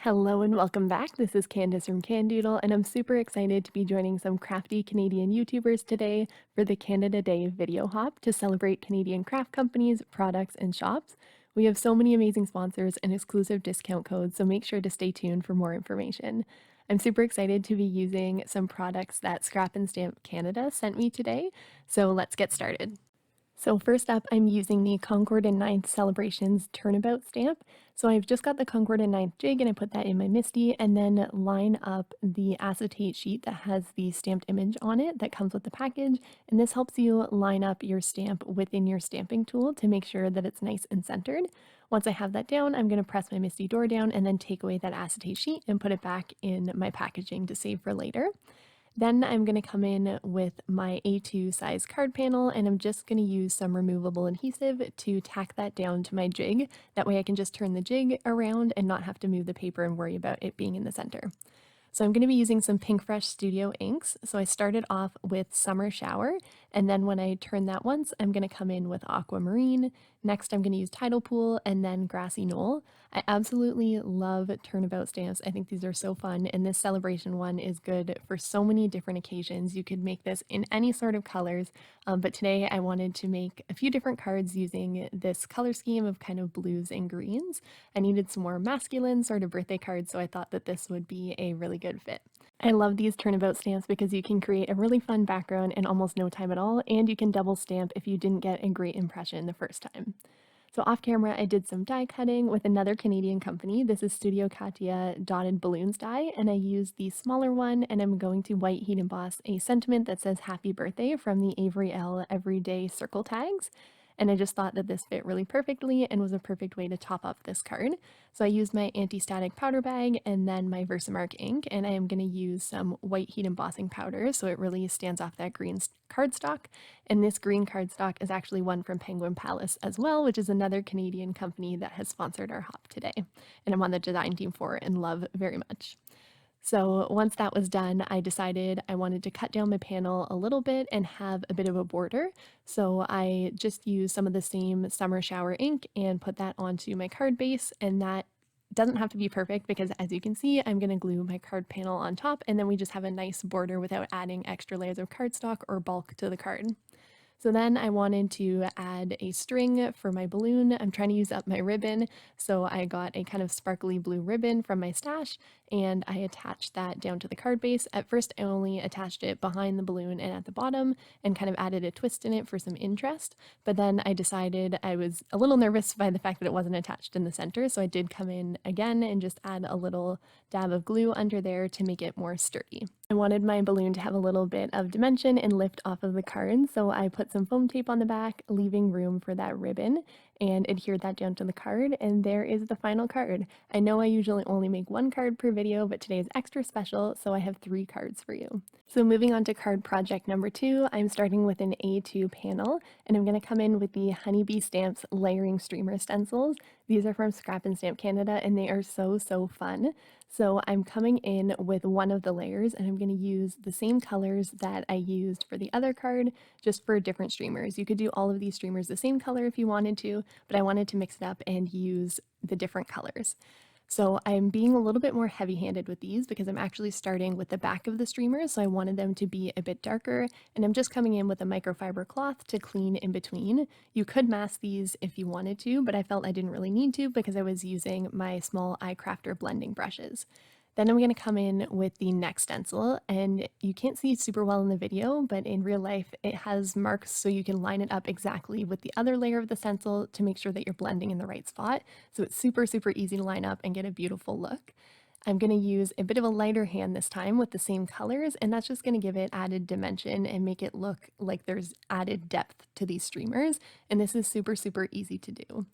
Hello and welcome back. This is Candace from Candoodle, and I'm super excited to be joining some crafty Canadian YouTubers today for the Canada Day video hop to celebrate Canadian craft companies, products, and shops. We have so many amazing sponsors and exclusive discount codes, so make sure to stay tuned for more information. I'm super excited to be using some products that Scrap and Stamp Canada sent me today, so let's get started. So first up, I'm using the Concord and Ninth Celebrations Turnabout stamp. So I've just got the Concord and Ninth jig and I put that in my MISTI and then line up the acetate sheet that has the stamped image on it that comes with the package. And this helps you line up your stamp within your stamping tool to make sure that it's nice and centered. Once I have that down, I'm going to press my MISTI door down and then take away that acetate sheet and put it back in my packaging to save for later. Then I'm going to come in with my A2 size card panel and I'm just going to use some removable adhesive to tack that down to my jig. That way I can just turn the jig around and not have to move the paper and worry about it being in the center. So I'm going to be using some Pink Fresh Studio inks. So I started off with Summer Shower, and then when I turn that once, I'm going to come in with Aquamarine. Next, I'm going to use Tidal Pool, and then Grassy Knoll. I absolutely love turnabout stamps. I think these are so fun, and this celebration one is good for so many different occasions. You could make this in any sort of colors, but today I wanted to make a few different cards using this color scheme of kind of blues and greens. I needed some more masculine sort of birthday cards, so I thought that this would be a really good fit. I love these turnabout stamps because you can create a really fun background in almost no time at all, and you can double stamp if you didn't get a great impression the first time. So off camera, I did some die cutting with another Canadian company. This is Studio Katia Dotted Balloons die, and I used the smaller one, and I'm going to white heat emboss a sentiment that says Happy Birthday from the Avery L Everyday Circle tags. And I just thought that this fit really perfectly and was a perfect way to top up this card. So I used my anti-static powder bag and then my Versamark ink, and I am going to use some white heat embossing powder so it really stands off that green cardstock. And this green cardstock is actually one from Penguin Palace as well, which is another Canadian company that has sponsored our hop today. And I'm on the design team for it and love very much. So once that was done, I decided I wanted to cut down my panel a little bit and have a bit of a border. So I just used some of the same summer shower ink and put that onto my card base, and that doesn't have to be perfect because as you can see, I'm going to glue my card panel on top and then we just have a nice border without adding extra layers of cardstock or bulk to the card. So then I wanted to add a string for my balloon. I'm trying to use up my ribbon, so I got a kind of sparkly blue ribbon from my stash and I attached that down to the card base. At first, I only attached it behind the balloon and at the bottom and kind of added a twist in it for some interest. But then I decided I was a little nervous by the fact that it wasn't attached in the center, so I did come in again and just add a little dab of glue under there to make it more sturdy. I wanted my balloon to have a little bit of dimension and lift off of the card, so I put some foam tape on the back, leaving room for that ribbon, and adhered that down to the card, and there is the final card. I know I usually only make one card per video, but today is extra special, so I have 3 cards for you. So moving on to card project number 2, I'm starting with an A2 panel, and I'm going to come in with the Honeybee Stamps layering streamer stencils. These are from Scrap and Stamp Canada, and they are so fun. So I'm coming in with one of the layers and I'm going to use the same colors that I used for the other card, just for different streamers. You could do all of these streamers the same color if you wanted to, but I wanted to mix it up and use the different colors. So I'm being a little bit more heavy-handed with these because I'm actually starting with the back of the streamers, so I wanted them to be a bit darker, and I'm just coming in with a microfiber cloth to clean in between. You could mask these if you wanted to, but I felt I didn't really need to because I was using my small iCrafter blending brushes. Then I'm going to come in with the next stencil, and you can't see super well in the video, but in real life it has marks so you can line it up exactly with the other layer of the stencil to make sure that you're blending in the right spot. So it's super easy to line up and get a beautiful look. I'm going to use a bit of a lighter hand this time with the same colors, and that's just going to give it added dimension and make it look like there's added depth to these streamers, and this is super easy to do.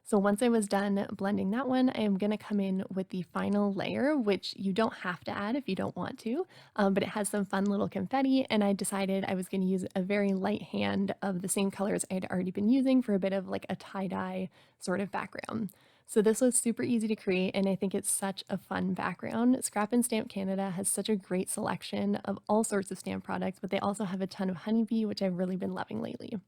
So once I was done blending that one, I am going to come in with the final layer, which you don't have to add if you don't want to, but it has some fun little confetti, and I decided I was going to use a very light hand of the same colors I had already been using for a bit of like a tie-dye sort of background. So this was super easy to create, and I think it's such a fun background. Scrap and Stamp Canada has such a great selection of all sorts of stamp products, but they also have a ton of honeybee, which I've really been loving lately.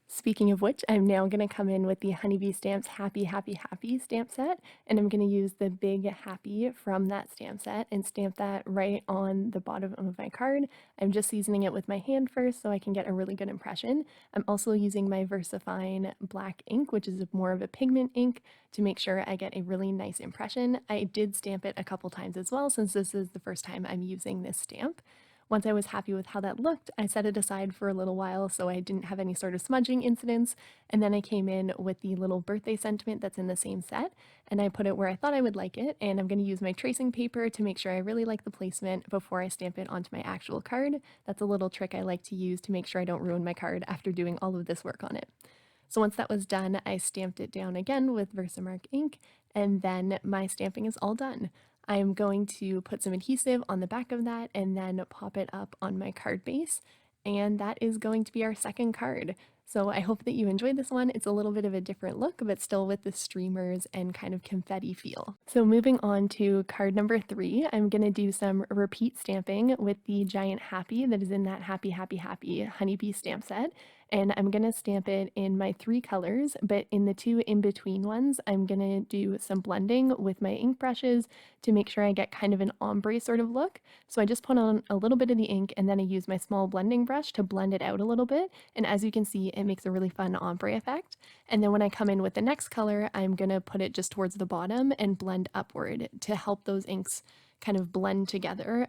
Speaking of which, I'm now going to come in with the Honeybee Stamps Happy Happy Happy stamp set, and I'm going to use the big happy from that stamp set and stamp that right on the bottom of my card. I'm just seasoning it with my hand first so I can get a really good impression. I'm also using my VersaFine black ink, which is more of a pigment ink, to make sure I get a really nice impression. I did stamp it a couple times as well, since this is the first time I'm using this stamp. Once I was happy with how that looked, I set it aside for a little while so I didn't have any sort of smudging incidents, and then I came in with the little birthday sentiment that's in the same set, and I put it where I thought I would like it, and I'm going to use my tracing paper to make sure I really like the placement before I stamp it onto my actual card. That's a little trick I like to use to make sure I don't ruin my card after doing all of this work on it. So once that was done, I stamped it down again with Versamark ink, and then my stamping is all done. I'm going to put some adhesive on the back of that and then pop it up on my card base, and that is going to be our second card. So I hope that you enjoyed this one. It's a little bit of a different look, but still with the streamers and kind of confetti feel. So moving on to card number 3, I'm going to do some repeat stamping with the giant happy that is in that Happy Happy Happy honeybee stamp set. And I'm going to stamp it in my 3 colors, but in the 2 in between ones, I'm going to do some blending with my ink brushes to make sure I get kind of an ombre sort of look. So I just put on a little bit of the ink and then I use my small blending brush to blend it out a little bit. And as you can see, it makes a really fun ombre effect. And then when I come in with the next color, I'm going to put it just towards the bottom and blend upward to help those inks kind of blend together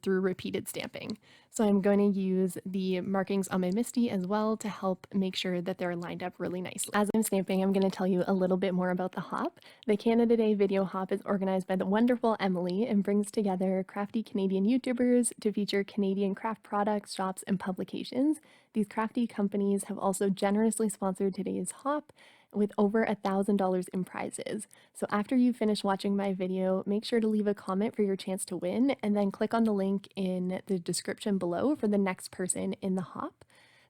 through repeated stamping. So I'm going to use the markings on my Misty as well to help make sure that they're lined up really nicely. As I'm stamping, I'm going to tell you a little bit more about the hop. The Canada Day video hop is organized by the wonderful Emily and brings together crafty Canadian YouTubers to feature Canadian craft products, shops, and publications. These crafty companies have also generously sponsored today's hop with over $1,000 in prizes. So after you finish watching my video, make sure to leave a comment for your chance to win and then click on the link in the description below for the next person in the hop.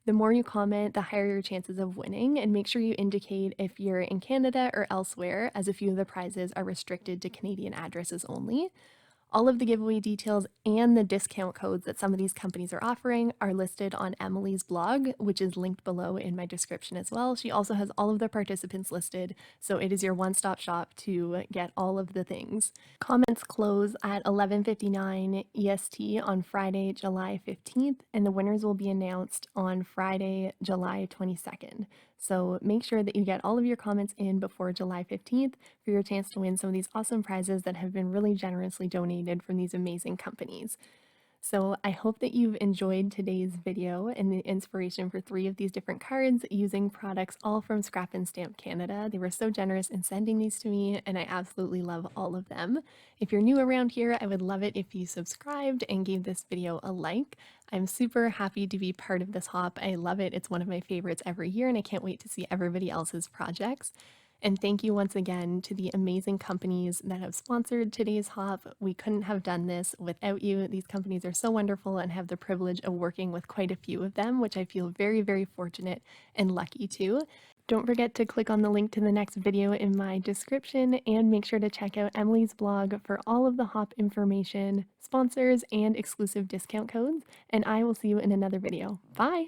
The more you comment, the higher your chances of winning, and make sure you indicate if you're in Canada or elsewhere, as a few of the prizes are restricted to Canadian addresses only. All of the giveaway details and the discount codes that some of these companies are offering are listed on Emily's blog, which is linked below in my description as well. She also has all of the participants listed, so it is your one-stop shop to get all of the things. Comments close at 11:59 EST on Friday, July 15th, and the winners will be announced on Friday, July 22nd. So make sure that you get all of your comments in before July 15th for your chance to win some of these awesome prizes that have been really generously donated from these amazing companies. So I hope that you've enjoyed today's video and the inspiration for 3 of these different cards using products all from Scrap and Stamp Canada. They were so generous in sending these to me, and I absolutely love all of them. If you're new around here, I would love it if you subscribed and gave this video a like. I'm super happy to be part of this hop. I love it. It's one of my favorites every year, and I can't wait to see everybody else's projects. And thank you once again to the amazing companies that have sponsored today's hop. We couldn't have done this without you. These companies are so wonderful and have the privilege of working with quite a few of them, which I feel very, very fortunate and lucky to. Don't forget to click on the link to the next video in my description and make sure to check out Emily's blog for all of the hop information, sponsors, and exclusive discount codes. And I will see you in another video. Bye!